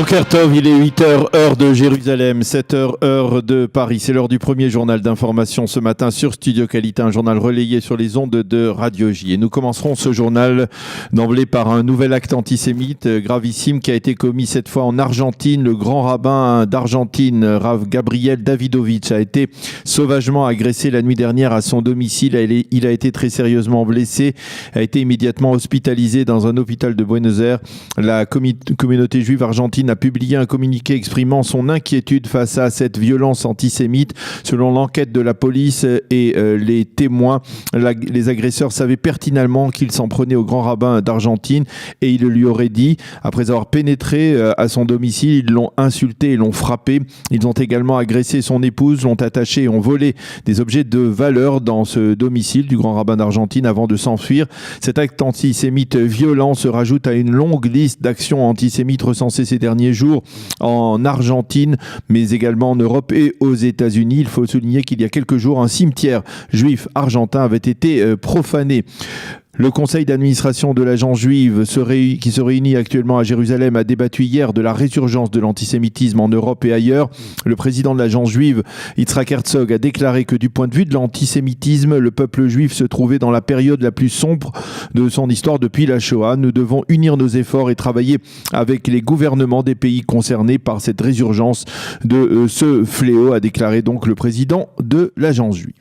Boker Tov, il est 8h, heure de Jérusalem, 7h, heure de Paris. C'est l'heure du premier journal d'information ce matin sur Studio Qualité, un journal relayé sur les ondes de Radio J. Et nous commencerons ce journal d'emblée par un nouvel acte antisémite gravissime qui a été commis cette fois en Argentine. Le grand rabbin d'Argentine, Rav Gabriel Davidovich, a été sauvagement agressé la nuit dernière à son domicile. Il a été très sérieusement blessé, a été immédiatement hospitalisé dans un hôpital de Buenos Aires. La communauté juive argentine a publié un communiqué exprimant son inquiétude face à cette violence antisémite. Selon l'enquête de la police et les témoins, les agresseurs savaient pertinemment qu'ils s'en prenaient au grand rabbin d'Argentine et ils le lui auraient dit. Après avoir pénétré à son domicile, ils l'ont insulté et l'ont frappé. Ils ont également agressé son épouse, l'ont attaché et ont volé des objets de valeur dans ce domicile du grand rabbin d'Argentine avant de s'enfuir. Cet acte antisémite violent se rajoute à une longue liste d'actions antisémites recensées ces derniers jours en Argentine, mais également en Europe et aux États-Unis. Il faut souligner qu'il y a quelques jours, un cimetière juif argentin avait été profané. Le conseil d'administration de l'agence juive qui se réunit actuellement à Jérusalem a débattu hier de la résurgence de l'antisémitisme en Europe et ailleurs. Le président de l'agence juive, Yitzhak Herzog, a déclaré que du point de vue de l'antisémitisme, le peuple juif se trouvait dans la période la plus sombre de son histoire depuis la Shoah. Nous devons unir nos efforts et travailler avec les gouvernements des pays concernés par cette résurgence de ce fléau, a déclaré donc le président de l'agence juive.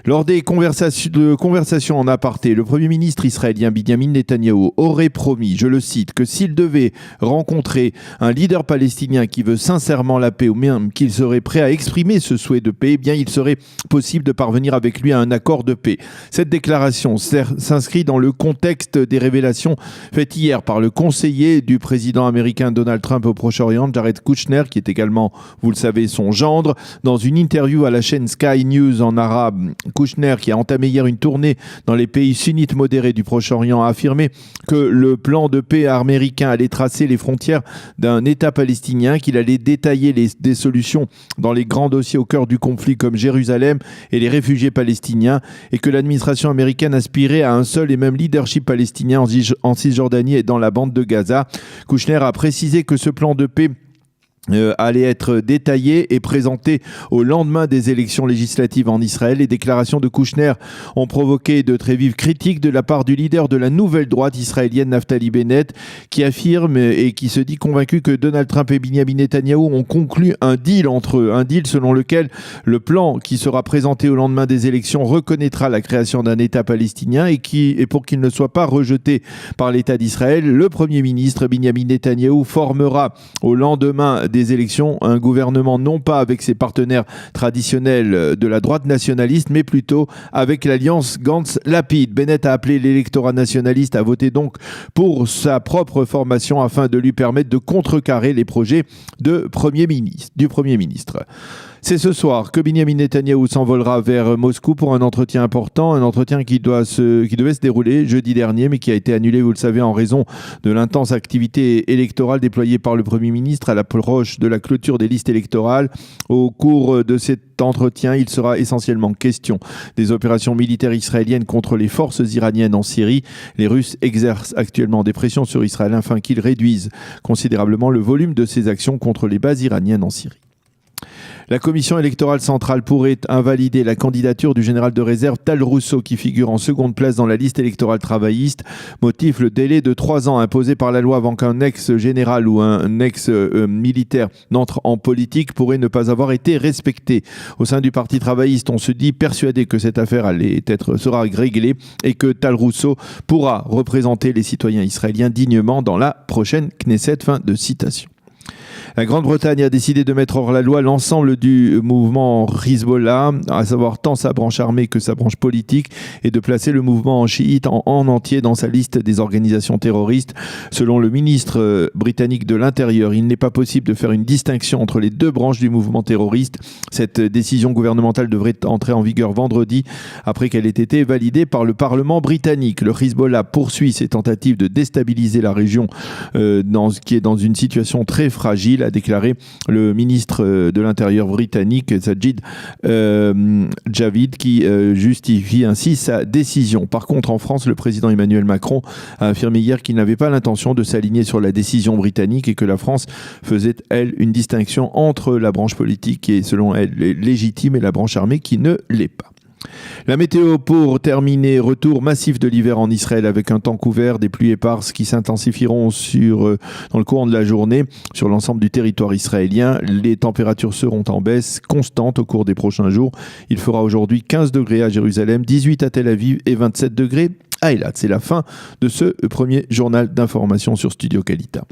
Lors des conversations en aparté, le Premier ministre israélien Binyamin Netanyahou aurait promis, je le cite, que s'il devait rencontrer un leader palestinien qui veut sincèrement la paix ou même qu'il serait prêt à exprimer ce souhait de paix, eh bien il serait possible de parvenir avec lui à un accord de paix. Cette déclaration s'inscrit dans le contexte des révélations faites hier par le conseiller du président américain Donald Trump au Proche-Orient, Jared Kushner, qui est également, vous le savez, son gendre. Dans une interview à la chaîne Sky News en arabe, Kushner, qui a entamé hier une tournée dans les pays sunnites modérés du Proche-Orient, a affirmé que le plan de paix américain allait tracer les frontières d'un État palestinien, qu'il allait détailler des solutions dans les grands dossiers au cœur du conflit comme Jérusalem et les réfugiés palestiniens, et que l'administration américaine aspirait à un seul et même leadership palestinien en Cisjordanie et dans la bande de Gaza. Kushner a précisé que ce plan de paix allait être détaillé et présenté au lendemain des élections législatives en Israël. Les déclarations de Kushner ont provoqué de très vives critiques de la part du leader de la nouvelle droite israélienne, Naftali Bennett, qui affirme et qui se dit convaincu que Donald Trump et Binyamin Netanyahou ont conclu un deal entre eux, un deal selon lequel le plan qui sera présenté au lendemain des élections reconnaîtra la création d'un État palestinien et pour qu'il ne soit pas rejeté par l'État d'Israël, le Premier ministre Binyamin Netanyahou formera au lendemain des élections un gouvernement non pas avec ses partenaires traditionnels de la droite nationaliste, mais plutôt avec l'alliance Gantz-Lapid. Bennett a appelé l'électorat nationaliste à voter donc pour sa propre formation afin de lui permettre de contrecarrer les projets du Premier ministre. C'est ce soir que Binyamin Netanyahou s'envolera vers Moscou pour un entretien important, un entretien qui devait se dérouler jeudi dernier, mais qui a été annulé, vous le savez, en raison de l'intense activité électorale déployée par le Premier ministre à l'approche de la clôture des listes électorales. Au cours de cet entretien, il sera essentiellement question des opérations militaires israéliennes contre les forces iraniennes en Syrie. Les Russes exercent actuellement des pressions sur Israël afin qu'il réduise considérablement le volume de ses actions contre les bases iraniennes en Syrie. La commission électorale centrale pourrait invalider la candidature du général de réserve Tal Russo qui figure en seconde place dans la liste électorale travailliste. Motif, le délai de 3 ans imposé par la loi avant qu'un ex-général ou un ex-militaire n'entre en politique pourrait ne pas avoir été respecté. Au sein du parti travailliste, on se dit persuadé que cette affaire sera réglée et que Tal Russo pourra représenter les citoyens israéliens dignement dans la prochaine Knesset. Fin de citation. La Grande-Bretagne a décidé de mettre hors la loi l'ensemble du mouvement Hezbollah, à savoir tant sa branche armée que sa branche politique, et de placer le mouvement chiite en entier dans sa liste des organisations terroristes. Selon le ministre britannique de l'Intérieur, il n'est pas possible de faire une distinction entre les deux branches du mouvement terroriste. Cette décision gouvernementale devrait entrer en vigueur vendredi, après qu'elle ait été validée par le Parlement britannique. Le Hezbollah poursuit ses tentatives de déstabiliser la région qui est dans une situation très fragile, a déclaré le ministre de l'Intérieur britannique, Sajid Javid, qui justifie ainsi sa décision. Par contre, en France, le président Emmanuel Macron a affirmé hier qu'il n'avait pas l'intention de s'aligner sur la décision britannique et que la France faisait, elle, une distinction entre la branche politique qui est, selon elle, légitime et la branche armée qui ne l'est pas. La météo pour terminer, retour massif de l'hiver en Israël avec un temps couvert, des pluies éparses qui s'intensifieront dans le courant de la journée sur l'ensemble du territoire israélien. Les températures seront en baisse constante au cours des prochains jours. Il fera aujourd'hui 15 degrés à Jérusalem, 18 à Tel Aviv et 27 degrés à Eilat. C'est la fin de ce premier journal d'information sur Studio Kalita.